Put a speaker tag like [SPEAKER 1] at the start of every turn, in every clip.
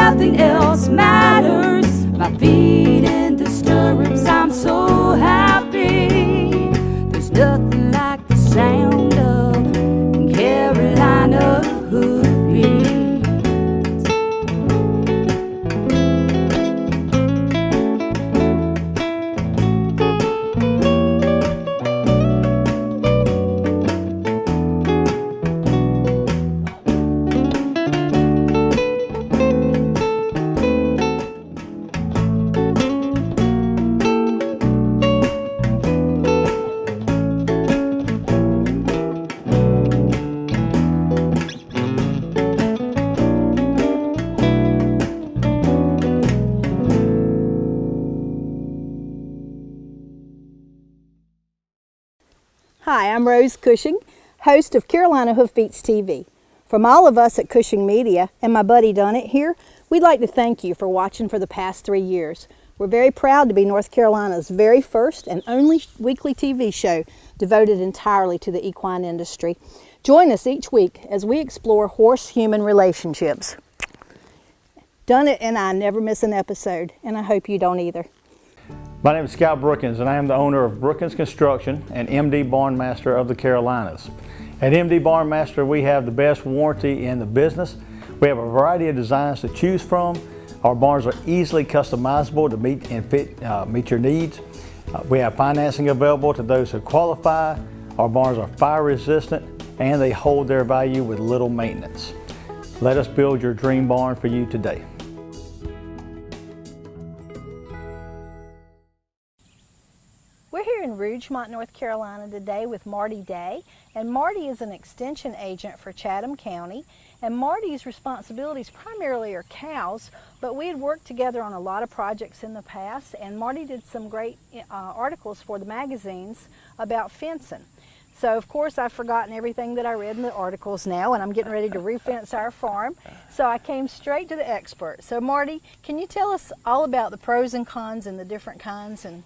[SPEAKER 1] nothing else matters. My feet in the stirrups, I'm so happy. There's nothing like the sound of Carolina hoofbeats.
[SPEAKER 2] Hi, I'm Rose Cushing, host of Carolina Hoofbeats TV. From all of us at Cushing Media and my buddy Dunnett here, we'd like to thank you for watching for the past 3 years. We're very proud to be North Carolina's very first and only weekly TV show devoted entirely to the equine industry. Join us each week as we explore horse-human relationships. Dunnett and I never miss an episode, and I hope you don't either.
[SPEAKER 3] My name is Scott Brookins, and I am the owner of Brookins Construction and MD Barn Master of the Carolinas. At MD Barn Master, we have the best warranty in the business. We have a variety of designs to choose from. Our barns are easily customizable to meet your needs. We have financing available to those who qualify. Our barns are fire resistant and they hold their value with little maintenance. Let us build your dream barn for you today.
[SPEAKER 2] We're here in Rougemont, North Carolina today with Marty Day, and Marty is an extension agent for Chatham County, and Marty's responsibilities primarily are cows, but we had worked together on a lot of projects in the past, and Marty did some great articles for the magazines about fencing. So of course I've forgotten everything that I read in the articles now, and I'm getting ready to re-fence our farm, so I came straight to the expert. So Marty, can you tell us all about the pros and cons and the different kinds, and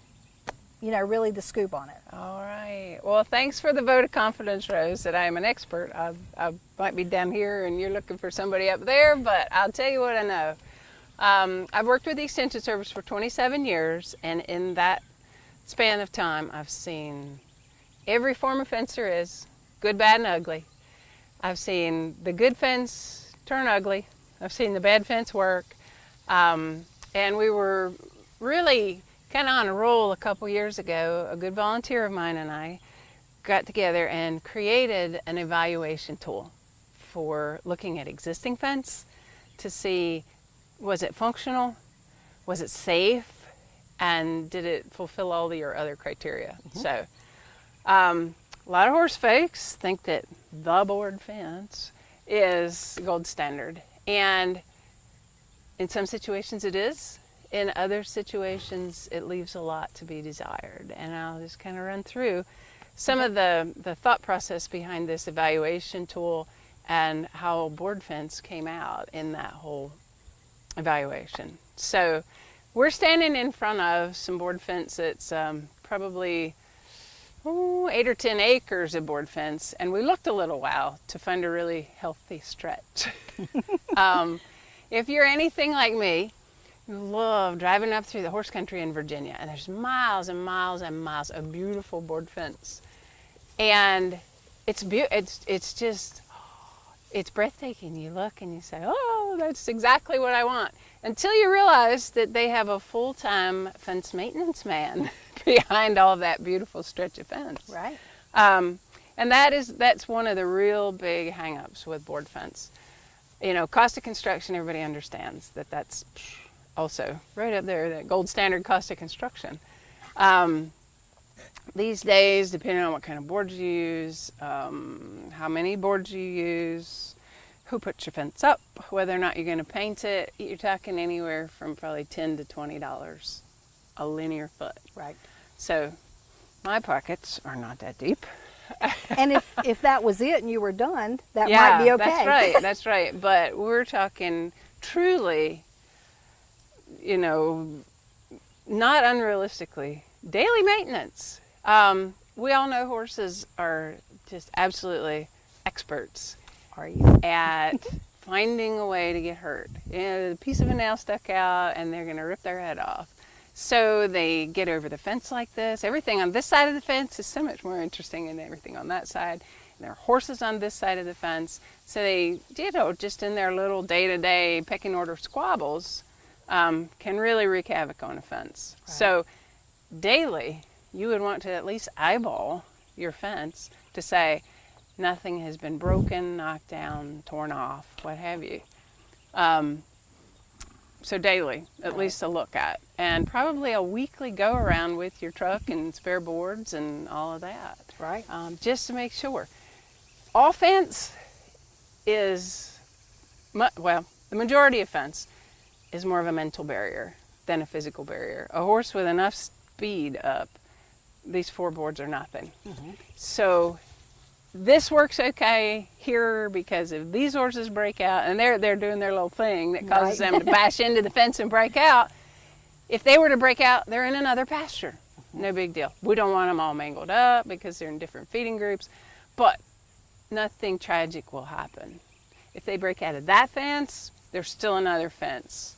[SPEAKER 2] you know, really the scoop on it?
[SPEAKER 4] All right. Well, thanks for the vote of confidence, Rose, that I am an expert. I might be down here and you're looking for somebody up there, but I'll tell you what I know. I've worked with the Extension Service for 27 years, and in that span of time, I've seen every form of fence there is, good, bad, and ugly. I've seen the good fence turn ugly. I've seen the bad fence work. And we were really kind of on a roll a couple years ago. A good volunteer of mine and I got together and created an evaluation tool for looking at existing fence to see, was it functional, was it safe, and did it fulfill all your other criteria. So a lot of horse folks think that the board fence is gold standard, and in some situations it is. In other situations, it leaves a lot to be desired. And I'll just kind of run through some of the thought process behind this evaluation tool and how board fence came out in that whole evaluation. So we're standing in front of some board fence that's probably 8 or 10 acres of board fence. And we looked a little while to find a really healthy stretch. If you're anything like me, you love driving up through the horse country in Virginia, and there's miles and miles and miles of beautiful board fence, and it's just, it's breathtaking. You look and you say, oh, that's exactly what I want, until you realize that they have a full-time fence maintenance man behind all that beautiful stretch of fence.
[SPEAKER 2] Right.
[SPEAKER 4] And that's one of the real big hang-ups with board fence. You know, cost of construction, everybody understands that that's also right up there, that gold standard cost of construction. These days, depending on what kind of boards you use, how many boards you use, who puts your fence up, whether or not you're going to paint it, you're talking anywhere from probably $10 to $20 a linear foot.
[SPEAKER 2] Right.
[SPEAKER 4] So my pockets are not that deep.
[SPEAKER 2] And if that was it and you were done, that might be okay.
[SPEAKER 4] That's right, that's right. But we're talking truly, you know, not unrealistically, daily maintenance. We all know horses are just absolutely experts
[SPEAKER 2] Are you?
[SPEAKER 4] at finding a way to get hurt. A piece of a nail stuck out and they're going to rip their head off. So they get over the fence like this. Everything on this side of the fence is so much more interesting than everything on that side. And there are horses on this side of the fence. So they, just in their little day-to-day pecking order squabbles, can really wreak havoc on a fence. Right. So daily, you would want to at least eyeball your fence to say nothing has been broken, knocked down, torn off, what have you. So daily, at least a look at. And probably a weekly go around with your truck and spare boards and all of that.
[SPEAKER 2] Right.
[SPEAKER 4] Just to make sure. All fence is, well, the majority of fence is more of a mental barrier than a physical barrier. A horse with enough speed up, these 4 boards are nothing. Mm-hmm. So this works okay here because if these horses break out, and they're doing their little thing that causes them to bash into the fence and break out, if they were to break out, they're in another pasture. No big deal. We don't want them all mangled up because they're in different feeding groups, but nothing tragic will happen. If they break out of that fence, there's still another fence.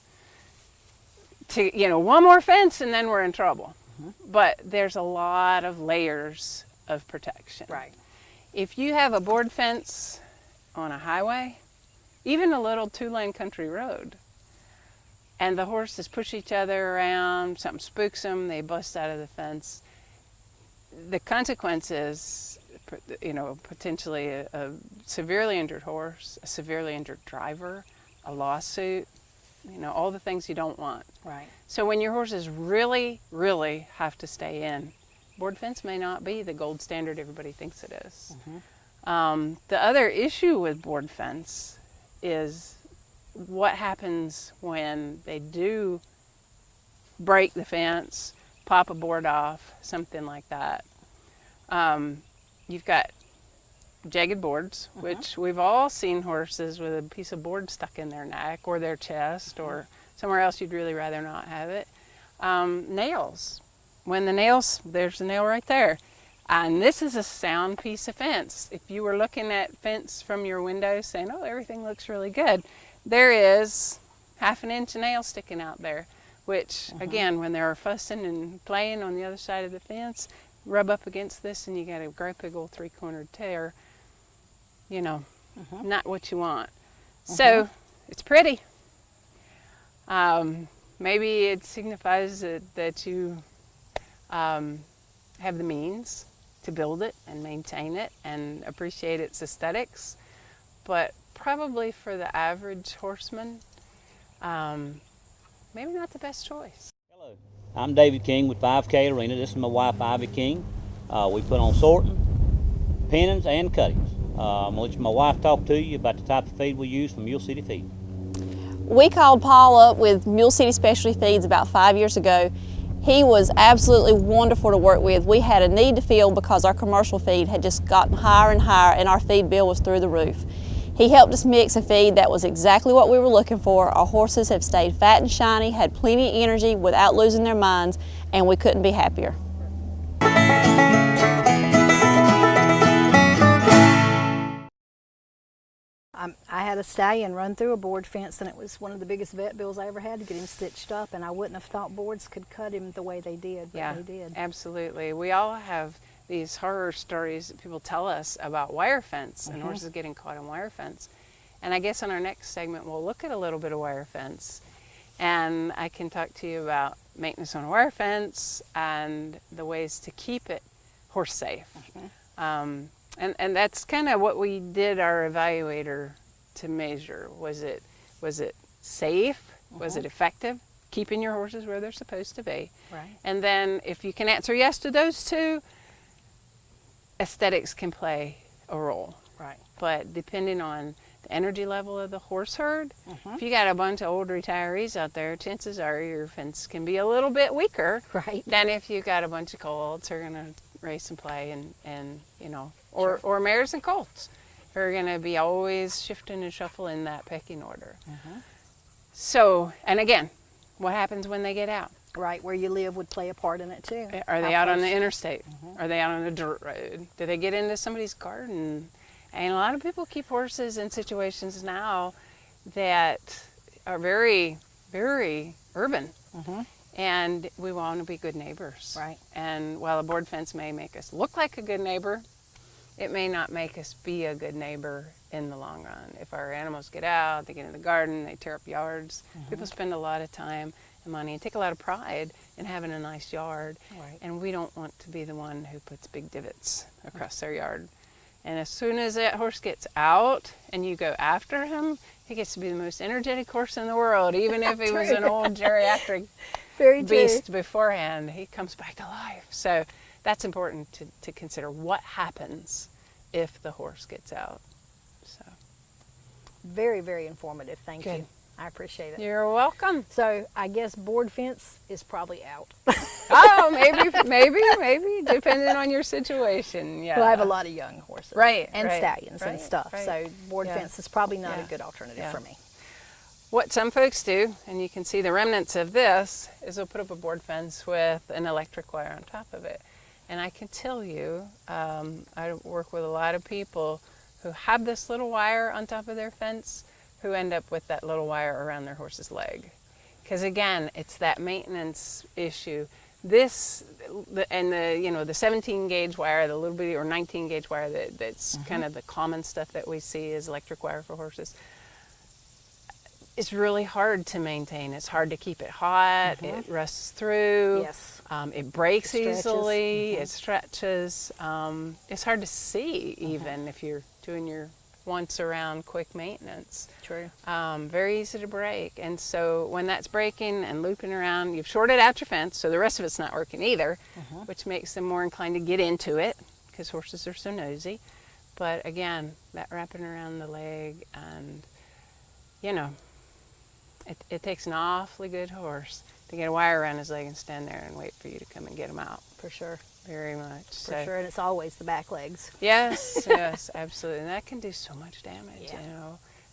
[SPEAKER 4] One more fence and then we're in trouble. Mm-hmm. But there's a lot of layers of protection.
[SPEAKER 2] Right.
[SPEAKER 4] If you have a board fence on a highway, even a little 2-lane country road, and the horses push each other around, something spooks them, they bust out of the fence, the consequences, potentially a severely injured horse, a severely injured driver, a lawsuit, all the things you don't want.
[SPEAKER 2] Right.
[SPEAKER 4] So when your horses really, really have to stay in, board fence may not be the gold standard everybody thinks it is. Mm-hmm. The other issue with board fence is what happens when they do break the fence, pop a board off, something like that. You've got jagged boards, mm-hmm. which we've all seen horses with a piece of board stuck in their neck or their chest, mm-hmm. or somewhere else you'd really rather not have it. Nails. When the nails, there's the nail right there. And this is a sound piece of fence. If you were looking at fence from your window saying, oh, everything looks really good, there is 1/2 inch nail sticking out there, which, mm-hmm. again, when they're fussing and playing on the other side of the fence, rub up against this and you got a great big old 3-cornered tear. Mm-hmm. Not what you want. Mm-hmm. So it's pretty. Maybe it signifies that you have the means to build it and maintain it and appreciate its aesthetics, but probably for the average horseman, maybe not the best choice.
[SPEAKER 5] Hello, I'm David King with 5K Arena. This is my wife, Ivy King. We put on sorting, pennings, and cuttings. I'm going to let my wife talk to you about the type of feed we use from Mule City Feed.
[SPEAKER 6] We called Paul up with Mule City Specialty Feeds about 5 years ago. He was absolutely wonderful to work with. We had a need to fill because our commercial feed had just gotten higher and higher and our feed bill was through the roof. He helped us mix a feed that was exactly what we were looking for. Our horses have stayed fat and shiny, had plenty of energy without losing their minds, and we couldn't be happier.
[SPEAKER 2] I had a stallion run through a board fence, and it was one of the biggest vet bills I ever had to get him stitched up, and I wouldn't have thought boards could cut him the way they did, but they did.
[SPEAKER 4] Absolutely. We all have these horror stories that people tell us about wire fence, mm-hmm. and horses getting caught in wire fence. And I guess in our next segment we'll look at a little bit of wire fence, and I can talk to you about maintenance on a wire fence and the ways to keep it horse safe. Mm-hmm. And that's kind of what we did our evaluator to measure. Was it safe? Mm-hmm. Was it effective? Keeping your horses where they're supposed to be.
[SPEAKER 2] Right.
[SPEAKER 4] And then if you can answer yes to those two, aesthetics can play a role.
[SPEAKER 2] Right.
[SPEAKER 4] But depending on the energy level of the horse herd,
[SPEAKER 2] mm-hmm.
[SPEAKER 4] if you got a bunch of old retirees out there, chances are your fence can be a little bit weaker,
[SPEAKER 2] right.
[SPEAKER 4] than if you got a bunch of colts who are going to race and play and or mares and colts who are going to be always shifting and shuffling that pecking order. Mm-hmm. So, and again, what happens when they get out?
[SPEAKER 2] Right, where you live would play a part in it too.
[SPEAKER 4] Are they out on the interstate? Mm-hmm. Are they out on a dirt road? Do they get into somebody's garden? And a lot of people keep horses in situations now that are very, very urban. And we want to be good neighbors.
[SPEAKER 2] Right.
[SPEAKER 4] And while a board fence may make us look like a good neighbor, it may not make us be a good neighbor in the long run. If our animals get out, they get in the garden, they tear up yards. People spend a lot of time and money and take a lot of pride in having a nice yard.
[SPEAKER 2] Right.
[SPEAKER 4] And we don't want to be the one who puts big divots across their yard. And as soon as that horse gets out and you go after him, he gets to be the most energetic horse in the world, even if he was an old geriatric
[SPEAKER 2] Very true.
[SPEAKER 4] beast beforehand. He comes back to life. So that's important to consider. What happens if the horse gets out? So
[SPEAKER 2] Very, very informative. Thank
[SPEAKER 4] Good.
[SPEAKER 2] you. I appreciate it.
[SPEAKER 4] you're welcome.
[SPEAKER 2] So I guess board fence is probably out.
[SPEAKER 4] Oh, maybe, depending on your situation. Yeah.
[SPEAKER 2] Well, I have a lot of young horses.
[SPEAKER 4] Right,
[SPEAKER 2] And
[SPEAKER 4] right,
[SPEAKER 2] stallions and
[SPEAKER 4] right,
[SPEAKER 2] stuff.
[SPEAKER 4] right.
[SPEAKER 2] So board
[SPEAKER 4] Yeah.
[SPEAKER 2] fence is probably not a
[SPEAKER 4] Yeah.
[SPEAKER 2] good alternative
[SPEAKER 4] Yeah.
[SPEAKER 2] for me.
[SPEAKER 4] What some folks do, and you can see the remnants of this, is they'll put up a board fence with an electric wire on top of it. And I can tell you, I work with a lot of people who have this little wire on top of their fence who end up with that little wire around their horse's leg. Because again, it's that maintenance issue. This, the 17 gauge wire, the little bitty, or 19 gauge wire that's kind of the common stuff that we see is electric wire for horses. It's really hard to maintain. It's hard to keep it hot. It rusts through.
[SPEAKER 2] Yes.
[SPEAKER 4] It breaks
[SPEAKER 2] It stretches.
[SPEAKER 4] easily. It stretches. It's hard to see even if you're doing your once around quick maintenance.
[SPEAKER 2] True.
[SPEAKER 4] Very easy to break. And so when that's breaking and looping around, you've shorted out your fence, so the rest of it's not working either, which makes them more inclined to get into it because horses are so nosy. But again, that wrapping around the leg, and it takes an awfully good horse to get a wire around his leg and stand there and wait for you to come and get him out.
[SPEAKER 2] For sure.
[SPEAKER 4] Very much.
[SPEAKER 2] For sure. And it's always the back legs.
[SPEAKER 4] Yes, yes, absolutely. And that can do so much damage,
[SPEAKER 2] Yeah.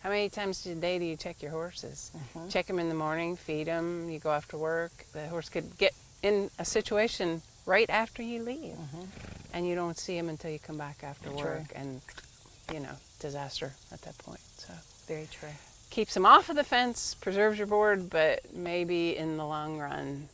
[SPEAKER 4] How many times a day do you check your horses? Check them in the morning, feed them, you go after work. The horse could get in a situation right after you leave. And you don't see him until you come back after work. And, disaster at that point. So
[SPEAKER 2] Very true.
[SPEAKER 4] keeps them off of the fence, preserves your board, but maybe in the long run,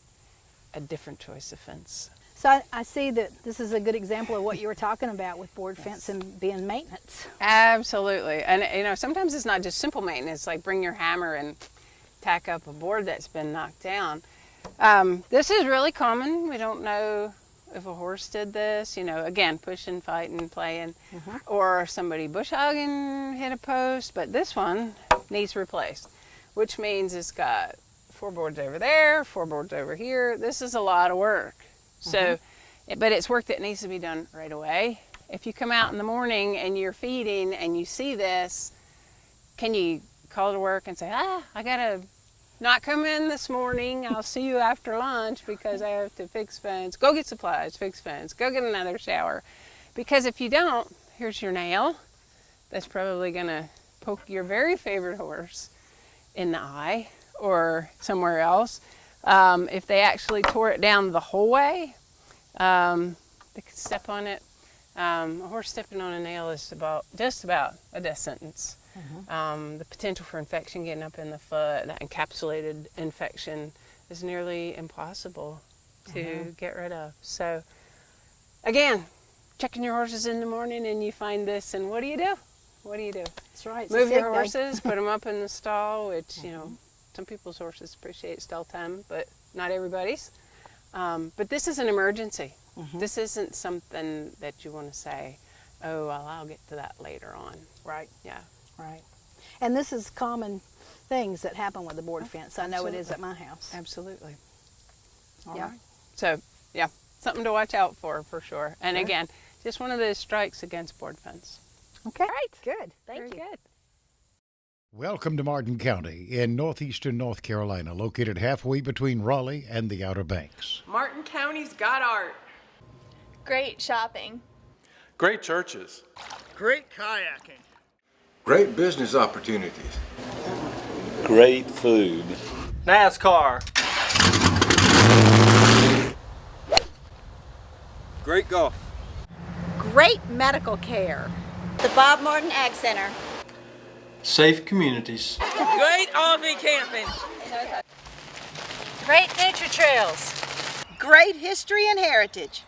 [SPEAKER 4] a different choice of fence.
[SPEAKER 2] So I see that this is a good example of what you were talking about with board fence and being maintenance.
[SPEAKER 4] Absolutely. And sometimes it's not just simple maintenance, like bring your hammer and tack up a board that's been knocked down. This is really common. We don't know if a horse did this, again, pushing, fighting, playing, or somebody bush hogging, hit a post, but this one needs replaced, which means it's got 4 boards over there, 4 boards over here. This is a lot of work. So, but it's work that needs to be done right away. If you come out in the morning and you're feeding and you see this, can you call to work and say, I gotta not come in this morning. I'll see you after lunch because I have to fix fence. Go get supplies, fix fence, go get another shower. Because if you don't, here's your nail. That's probably gonna poke your very favorite horse in the eye or somewhere else. If they actually tore it down the whole way, they could step on it. A horse stepping on a nail is just about a death sentence. The potential for infection getting up in the foot, that encapsulated infection, is nearly impossible to get rid of. So, again, checking your horses in the morning and you find this, and what do you do? What do you do?
[SPEAKER 2] That's right. It's
[SPEAKER 4] Move
[SPEAKER 2] a
[SPEAKER 4] your
[SPEAKER 2] sick day.
[SPEAKER 4] horses, put them up in the stall, which, some people's horses appreciate stall time, but not everybody's. But this is an emergency. This isn't something that you want to say, oh, well, I'll get to that later on.
[SPEAKER 2] Right.
[SPEAKER 4] Yeah.
[SPEAKER 2] Right. And this is common things that happen with the board fence. I know it is
[SPEAKER 4] absolutely.
[SPEAKER 2] at my house.
[SPEAKER 4] Absolutely.
[SPEAKER 2] All
[SPEAKER 4] Yeah.
[SPEAKER 2] right.
[SPEAKER 4] So, yeah, something to watch out for sure. And again, just one of those strikes against board fence.
[SPEAKER 2] Okay. Right. Good. Thank
[SPEAKER 4] Very
[SPEAKER 2] you.
[SPEAKER 4] good.
[SPEAKER 7] Welcome to Martin County in northeastern North Carolina, located halfway between Raleigh and the Outer Banks.
[SPEAKER 8] Martin County's got art.
[SPEAKER 9] Great shopping.
[SPEAKER 10] Great churches.
[SPEAKER 11] Great kayaking.
[SPEAKER 12] Great business opportunities.
[SPEAKER 13] Great food.
[SPEAKER 10] NASCAR.
[SPEAKER 11] Great golf.
[SPEAKER 9] Great medical care.
[SPEAKER 14] The Bob Martin Ag Center.
[SPEAKER 10] Safe communities.
[SPEAKER 8] Great RV camping.
[SPEAKER 14] Great nature trails.
[SPEAKER 15] Great history and heritage.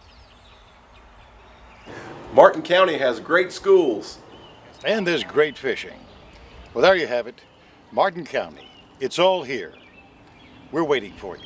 [SPEAKER 10] Martin County has great schools.
[SPEAKER 7] And there's great fishing. Well, there you have it. Martin County. It's all here. We're waiting for you.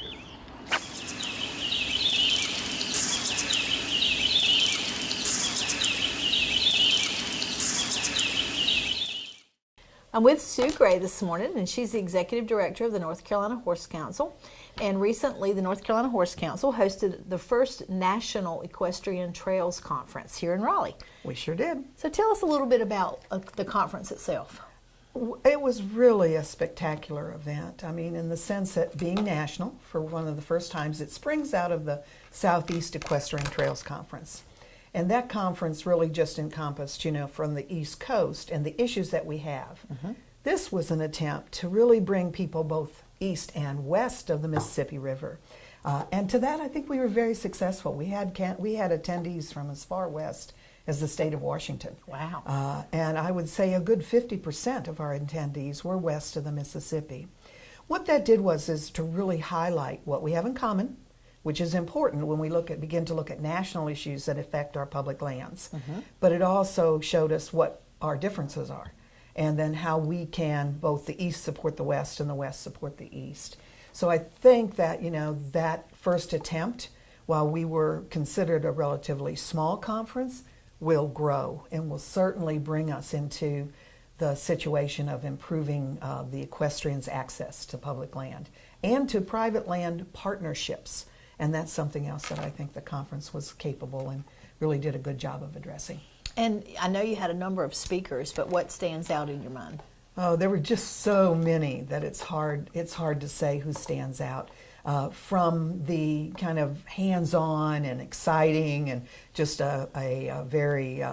[SPEAKER 2] I'm with Sue Gray this morning, and she's the Executive Director of the North Carolina Horse Council. And recently, the North Carolina Horse Council hosted the first National Equestrian Trails Conference here in Raleigh.
[SPEAKER 16] We sure did.
[SPEAKER 2] So tell us a little bit about the conference itself.
[SPEAKER 16] It was really a spectacular event. I mean, in the sense that being national, for one of the first times, it springs out of the Southeast Equestrian Trails Conference. And that conference really just encompassed, you know, from the East Coast and the issues that we have. This was an attempt to really bring people both east and west of the Mississippi River. And to that, I think we were very successful. We had attendees from as far west as the state of Washington.
[SPEAKER 2] Wow.
[SPEAKER 16] And I would say a good 50% of our attendees were west of the Mississippi. What that did is to really highlight what we have in common, which is important when we begin to look at national issues that affect our public lands. But it also showed us what our differences are, and then how we can both the East support the West and the West support the East. So I think that, you know, that first attempt, while we were considered a relatively small conference, will grow and will certainly bring us into the situation of improving the equestrians' access to public land and to private land partnerships. And that's something else that I think the conference was capable and really did a good job of addressing.
[SPEAKER 2] And I know you had a number of speakers, but what stands out in your mind?
[SPEAKER 16] Oh, there were just so many that it's hard to say who stands out. From the kind of hands-on and exciting and just a very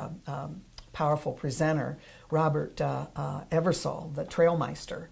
[SPEAKER 16] powerful presenter, Robert Eversole, the Trailmeister,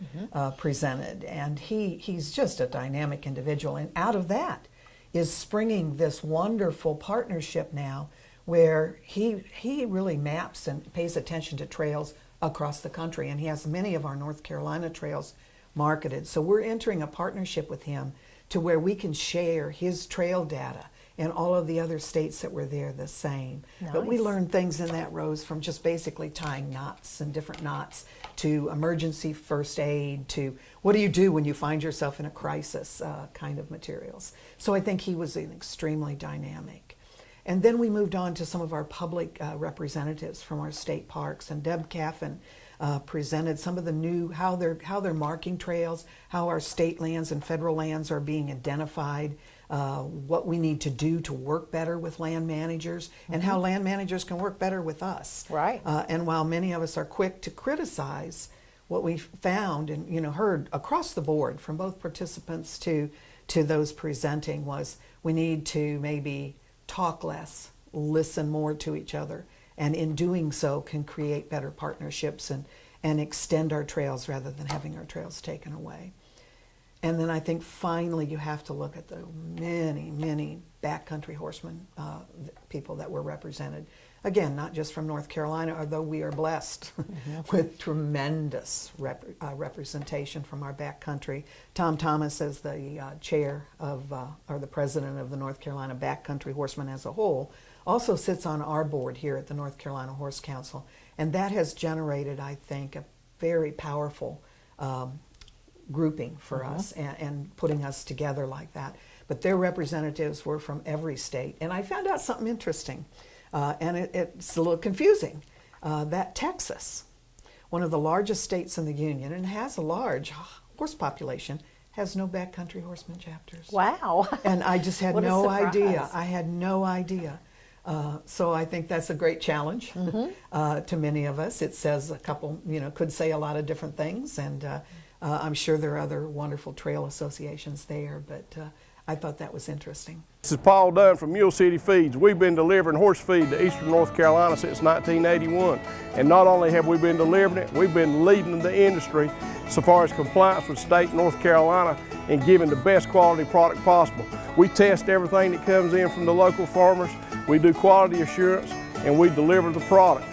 [SPEAKER 16] presented. And he's just a dynamic individual. And out of that is springing this wonderful partnership now where he really maps and pays attention to trails across the country. And he has many of our North Carolina trails marketed. So we're entering a partnership with him to where we can share his trail data and all of the other states that were there the same.
[SPEAKER 2] Nice.
[SPEAKER 16] But we learned things in that, Rose, from just basically tying knots and different knots to emergency first aid to what do you do when you find yourself in a crisis kind of materials. So I think he was extremely dynamic. And then we moved on to some of our public representatives from our state parks, and Deb Caffin presented some of the new, how they're marking trails, how our state lands and federal lands are being identified, what we need to do to work better with land managers, and how land managers can work better with us.
[SPEAKER 2] Right.
[SPEAKER 16] And while many of us are quick to criticize, what we found and heard across the board from both participants to those presenting was we need to maybe talk less, listen more to each other, and in doing so can create better partnerships and extend our trails rather than having our trails taken away. And then I think finally you have to look at the many, many backcountry horsemen, people that were represented. Again, not just from North Carolina, although we are blessed with tremendous representation from our backcountry. Tom Thomas, as the chair of, or the president of the North Carolina Backcountry Horsemen as a whole, also sits on our board here at the North Carolina Horse Council. And that has generated, I think, a very powerful grouping for us and putting us together like that. But their representatives were from every state. And I found out something interesting. And it's a little confusing, that Texas, one of the largest states in the Union and has a large horse population, has no backcountry horseman chapters.
[SPEAKER 2] Wow.
[SPEAKER 16] And I just had
[SPEAKER 2] What a
[SPEAKER 16] no
[SPEAKER 2] surprise.
[SPEAKER 16] idea. I had no idea. So I think that's a great challenge to many of us. It says a couple, could say a lot of different things. And I'm sure there are other wonderful trail associations there, but I thought that was interesting.
[SPEAKER 17] This is Paul Dunn from Mule City Feeds. We've been delivering horse feed to eastern North Carolina since 1981. And not only have we been delivering it, we've been leading the industry so far as compliance with state North Carolina and giving the best quality product possible. We test everything that comes in from the local farmers. We do quality assurance and we deliver the product.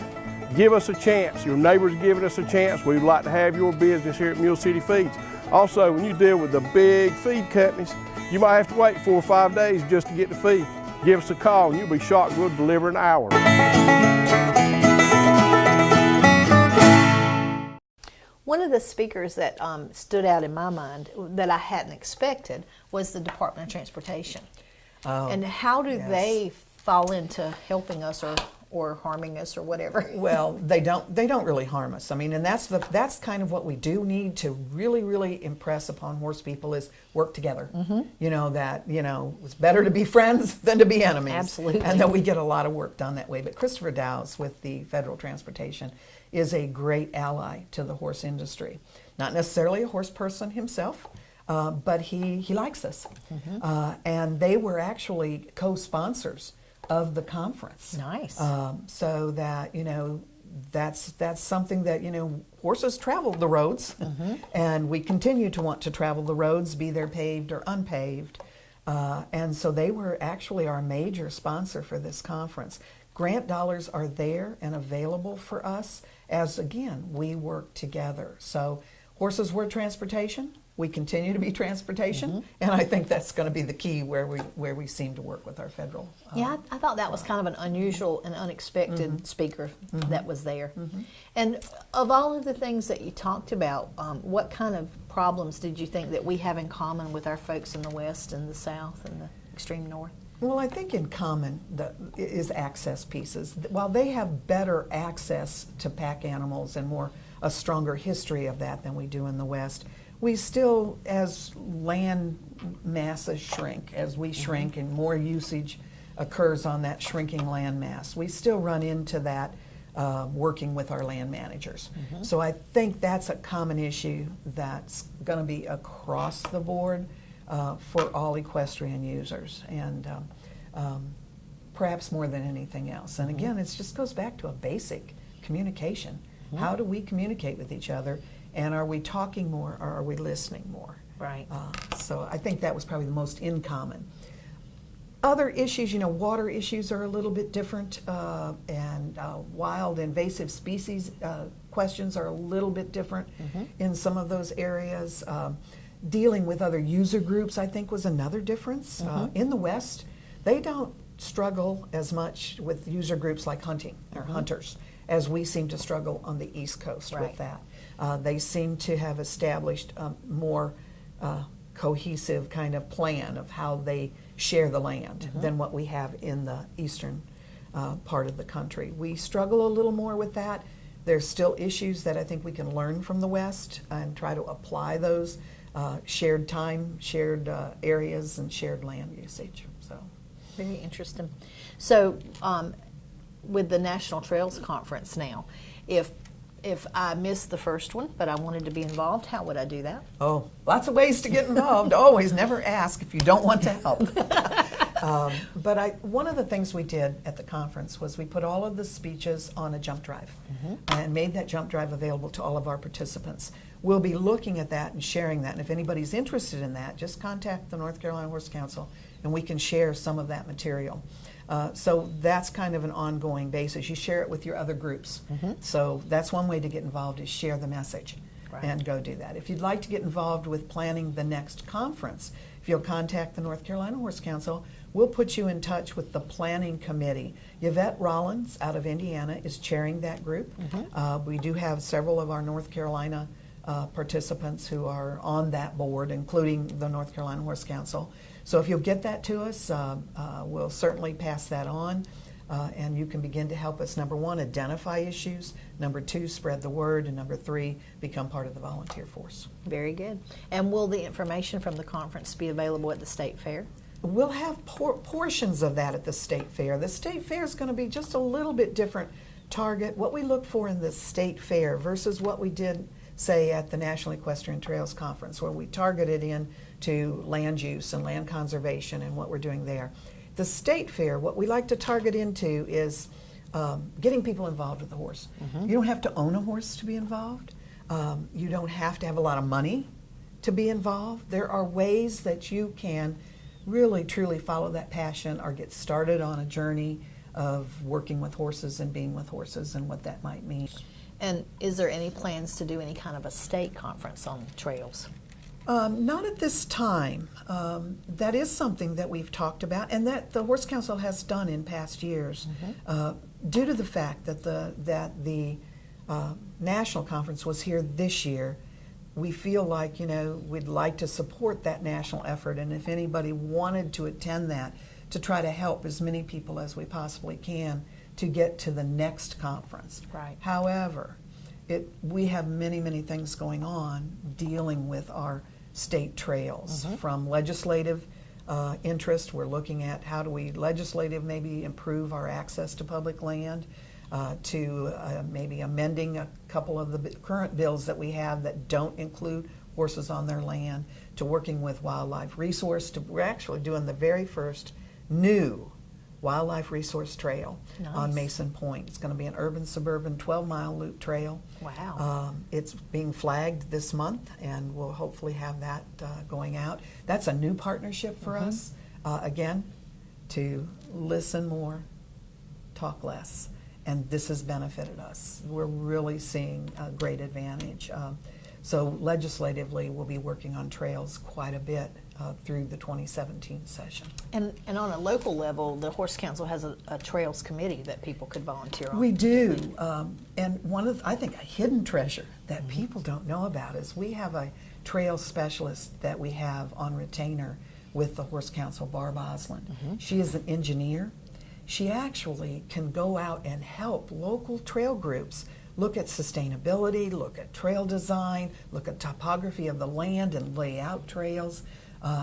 [SPEAKER 17] Give us a chance. Your neighbors giving us a chance. We'd like to have your business here at Mule City Feeds. Also, when you deal with the big feed companies, you might have to wait 4 or 5 days just to get the feed. Give us a call and you'll be shocked we'll deliver in an hour.
[SPEAKER 2] One of the speakers that stood out in my mind that I hadn't expected was the Department of Transportation. And how do they fall into helping us or harming us or whatever?
[SPEAKER 16] Well, they don't really harm us. I mean, and that's kind of what we do need to really impress upon horse people is work together. You know, that, you know, it's better to be friends than to be enemies.
[SPEAKER 2] Absolutely.
[SPEAKER 16] And that we get a lot of work done that way. But Christopher Dowse with the Federal Transportation is a great ally to the horse industry. Not necessarily a horse person himself, but he likes us. And they were actually co-sponsors of the conference.
[SPEAKER 2] Nice.
[SPEAKER 16] So that, you know, that's something that, you know, horses travel the roads, and we continue to want to travel the roads, be they paved or unpaved. And so they were actually our major sponsor for this conference. Grant dollars are there and available for us as, again, we work together. So horses were transportation. We continue to be transportation, and I think that's going to be the key where we seem to work with our federal.
[SPEAKER 2] Yeah, I thought that was kind of an unusual and unexpected speaker that was there. And of all of the things that you talked about, what kind of problems did you think that we have in common with our folks in the West and the South and the extreme North?
[SPEAKER 16] Well, I think in common is access pieces. While they have better access to pack animals and a stronger history of that than we do in the West, we still, as land masses shrink, as we shrink and more usage occurs on that shrinking land mass, we still run into that working with our land managers. So I think that's a common issue that's going to be across the board for all equestrian users, and perhaps more than anything else. And again, it just goes back to a basic communication. How do we communicate with each other? And are we talking more or are we listening more?
[SPEAKER 2] Right.
[SPEAKER 16] So I think that was probably the most in common. Other issues, you know, water issues are a little bit different, and wild invasive species questions are a little bit different in some of those areas. Dealing with other user groups, I think, was another difference. In the West, they don't struggle as much with user groups like hunting or hunters as we seem to struggle on the East Coast with that. They seem to have established a more cohesive kind of plan of how they share the land than what we have in the eastern part of the country. We struggle a little more with that. There's still issues that I think we can learn from the West and try to apply those shared time, shared areas, and shared land usage. So,
[SPEAKER 2] very interesting. So, with the National Trails Conference now, if I missed the first one, but I wanted to be involved, how would I do that?
[SPEAKER 16] Oh, lots of ways to get involved. Always never ask if you don't want to help. But one of the things we did at the conference was we put all of the speeches on a jump drive and made that jump drive available to all of our participants. We'll be looking at that and sharing that. And if anybody's interested in that, just contact the North Carolina Horse Council and we can share some of that material. So that's kind of an ongoing basis. You share it with your other groups. So that's one way to get involved, is share the message and go do that. If you'd like to get involved with planning the next conference, if you'll contact the North Carolina Horse Council, we'll put you in touch with the planning committee. Yvette Rollins out of Indiana is chairing that group. We do have several of our North Carolina participants who are on that board, including the North Carolina Horse Council. So if you'll get that to us, we'll certainly pass that on, and you can begin to help us, number one, identify issues, number two, spread the word, and number three, become part of the volunteer force.
[SPEAKER 2] Very good. And will the information from the conference be available at the State Fair?
[SPEAKER 16] We'll have portions of that at the State Fair. The State Fair is going to be just a little bit different target. What we look for in the State Fair versus what we did, say, at the National Equestrian Trails Conference, where we targeted in to land use and land conservation and what we're doing there. The State Fair, what we like to target into is getting people involved with the horse. You don't have to own a horse to be involved. You don't have to have a lot of money to be involved. There are ways that you can really truly follow that passion or get started on a journey of working with horses and being with horses and what that might mean.
[SPEAKER 2] And is there any plans to do any kind of a state conference on trails?
[SPEAKER 16] Not at this time. That is something that we've talked about and that the Horse Council has done in past years. Due to the fact that the national conference was here this year, we feel like, we'd like to support that national effort, and if anybody wanted to attend that, to try to help as many people as we possibly can to get to the next conference.
[SPEAKER 2] Right.
[SPEAKER 16] However, we have many, many things going on dealing with our state trails. From legislative interest, we're looking at how do we maybe improve our access to public land, to maybe amending a couple of the current bills that we have that don't include horses on their land, to working with wildlife resource. We're actually doing the very first new wildlife resource trail on Mason Point. It's going to be an urban-suburban 12-mile loop trail.
[SPEAKER 2] Wow.
[SPEAKER 16] It's being flagged this month, and we'll hopefully have that going out. That's a new partnership for us, again, to listen more, talk less, and this has benefited us. We're really seeing a great advantage. So legislatively, we'll be working on trails quite a bit through the 2017 session.
[SPEAKER 2] And on a local level, the Horse Council has a trails committee that people could volunteer on.
[SPEAKER 16] We do, and one of I think a hidden treasure that people don't know about is we have a trail specialist that we have on retainer with the Horse Council, Barb Osland. She is an engineer. She actually can go out and help local trail groups look at sustainability, look at trail design, look at topography of the land and lay out trails,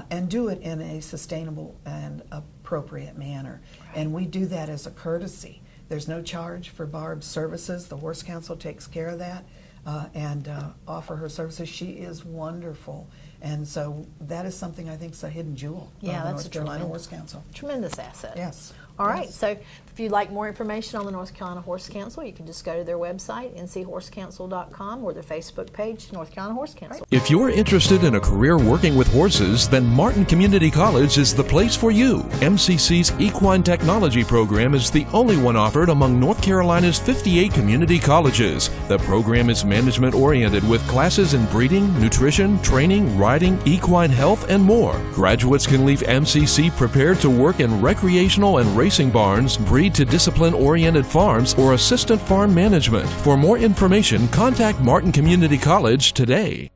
[SPEAKER 16] and do it in a sustainable and appropriate manner. And we do that as a courtesy. There's no charge for Barb's services. The Horse Council takes care of that and offer her services. She is wonderful. And so that is something I think is a hidden jewel of the North Carolina Horse Council.
[SPEAKER 2] Tremendous asset.
[SPEAKER 16] Yes.
[SPEAKER 2] All right, so if you'd like more information on the North Carolina Horse Council, you can just go to their website, nchorsecouncil.com, or their Facebook page, North Carolina Horse Council.
[SPEAKER 14] If you're interested in a career working with horses, then Martin Community College is the place for you. MCC's Equine Technology program is the only one offered among North Carolina's 58 community colleges. The program is management-oriented with classes in breeding, nutrition, training, riding, equine health, and more. Graduates can leave MCC prepared to work in recreational and racing barns, breed to discipline-oriented farms, or assistant farm management. For more information, contact Martin Community College today.